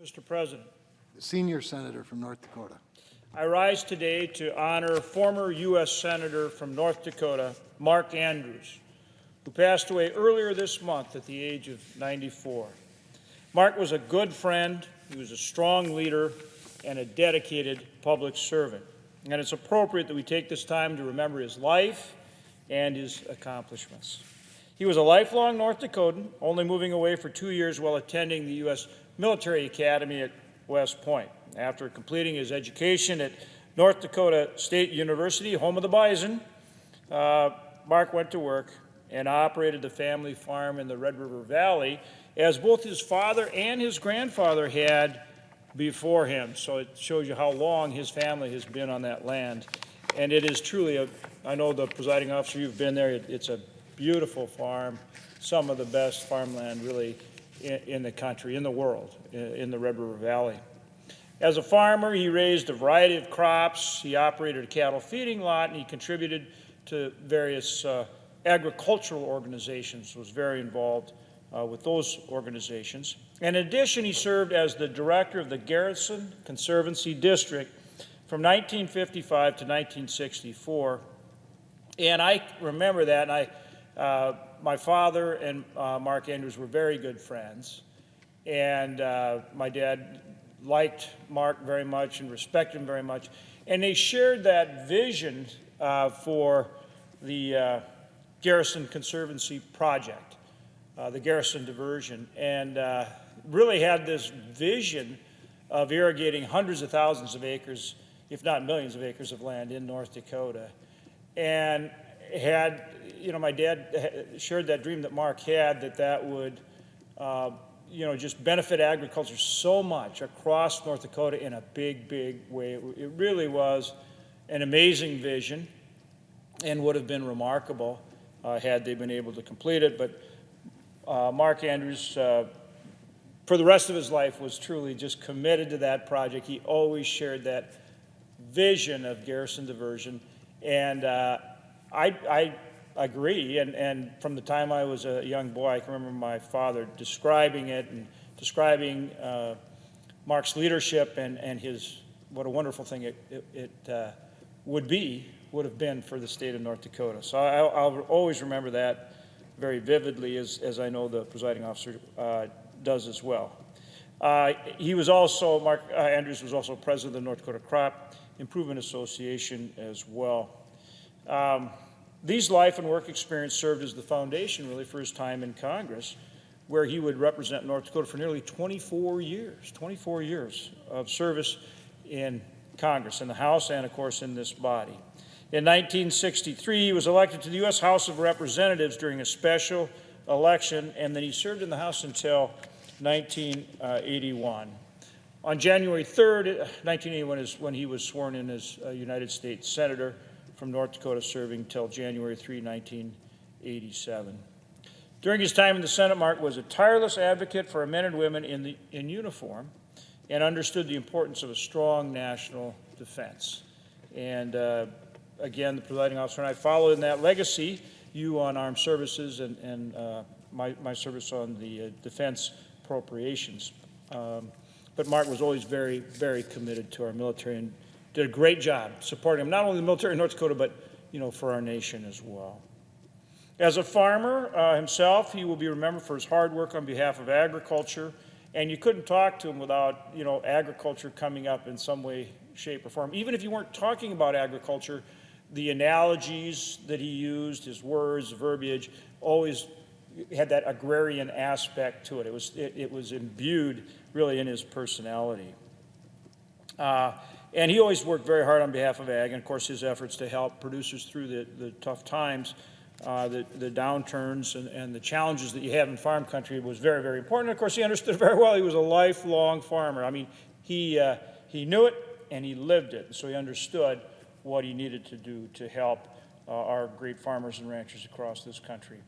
Mr. President, the senior senator from North Dakota. I rise today to honor former U.S. Senator from North Dakota, Mark Andrews, who passed away earlier this month at the age of 94. Mark was a good friend, he was a strong leader, and a dedicated public servant. And it's appropriate that we take this time to remember his life and his accomplishments. He was a lifelong North Dakotan, only moving away for 2 years while attending the U.S. Military Academy at West Point. After completing his education at North Dakota State University, home of the Bison, Mark went to work and operated the family farm in the Red River Valley, as both his father and his grandfather had before him. So it shows you how long his family has been on that land. And it is truly I know the presiding officer, you've been there, it's a beautiful farm, some of the best farmland really in the country, in the world, in the Red River Valley. As a farmer, he raised a variety of crops, he operated a cattle feeding lot, and he contributed to various agricultural organizations, was very involved with those organizations. In addition, he served as the director of the Garrison Conservancy District from 1955 to 1964. And I remember that, and my father and Mark Andrews were very good friends. And my dad liked Mark very much and respected him very much. And they shared that vision for the Garrison Conservancy project, the Garrison diversion, and really had this vision of irrigating hundreds of thousands of acres, if not millions of acres of land in North Dakota. And had, my dad shared that dream that Mark had, that would, just benefit agriculture so much across North Dakota in a big, big way. It really was an amazing vision and would have been remarkable had they been able to complete it. But Mark Andrews, for the rest of his life, was truly just committed to that project. He always shared that vision of Garrison diversion. And I agree, and from the time I was a young boy, I can remember my father describing it and describing Mark's leadership and his, what a wonderful thing it would have been for the state of North Dakota. So I'll always remember that very vividly, as I know the presiding officer does as well. He was also, Mark Andrews was also president of the North Dakota Crop Improvement Association as well. These life and work experience served as the foundation, really, for his time in Congress, where he would represent North Dakota for nearly 24 years of service in Congress, in the House, and, of course, in this body. In 1963, he was elected to the U.S. House of Representatives during a special election, and then he served in the House until 1981. On January 3rd, 1981 is when he was sworn in as a United States Senator from North Dakota, serving until January 3, 1987. During his time in the Senate, Mark was a tireless advocate for men and women in uniform and understood the importance of a strong national defense. And again, the presiding officer and I followed in that legacy, you on armed services and my service on the defense appropriations. But Mark was always very, very committed to our military and did a great job supporting him, not only the military in North Dakota, but for our nation as well. As a farmer himself, he will be remembered for his hard work on behalf of agriculture, and you couldn't talk to him without agriculture coming up in some way, shape, or form. Even if you weren't talking about agriculture, the analogies that he used, his words, verbiage, always had that agrarian aspect to it. It was imbued really in his personality. And he always worked very hard on behalf of ag, and of course his efforts to help producers through the tough times, the downturns and the challenges that you have in farm country was very, very important. And of course he understood very well. He was a lifelong farmer. I mean, he knew it and he lived it, so he understood what he needed to do to help our great farmers and ranchers across this country.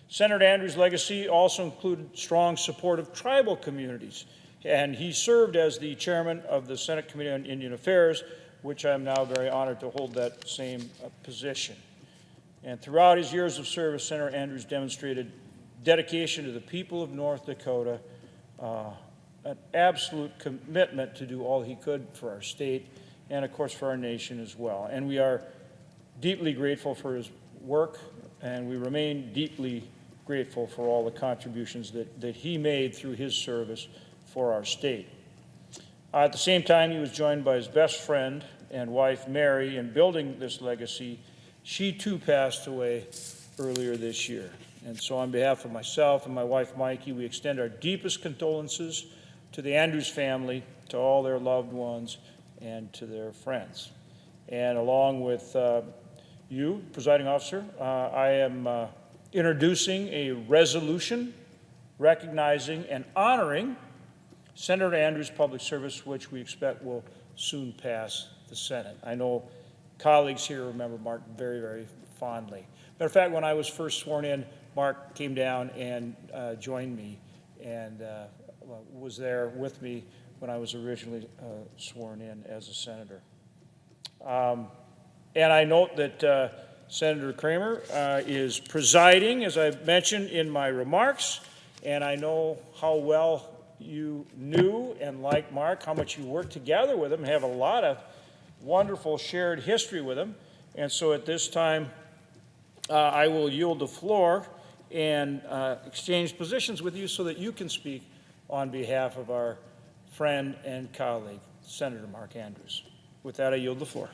Senator Andrews' legacy also included strong support of tribal communities, and he served as the chairman of the Senate Committee on Indian Affairs, which I'm now very honored to hold that same position. And throughout his years of service, Senator Andrews demonstrated dedication to the people of North Dakota, an absolute commitment to do all he could for our state and, of course, for our nation as well. And we are deeply grateful for his work, and we remain deeply grateful for all the contributions that he made through his service for our state. At the same time, he was joined by his best friend and wife, Mary, in building this legacy. She, too, passed away earlier this year. And so on behalf of myself and my wife, Mikey, we extend our deepest condolences to the Andrews family, to all their loved ones, and to their friends. And along with you, Presiding Officer, I am introducing a resolution recognizing and honoring Senator Andrews' public service, which we expect will soon pass the Senate. I know colleagues here remember Mark very, very fondly. Matter of fact, when I was first sworn in, Mark came down and joined me and was there with me when I was originally sworn in as a senator. And I note that Senator Cramer is presiding, as I mentioned in my remarks, and I know how well you knew and liked Mark, how much you worked together with him, have a lot of wonderful shared history with him. And so at this time, I will yield the floor and exchange positions with you so that you can speak on behalf of our friend and colleague, Senator Mark Andrews. With that, I yield the floor.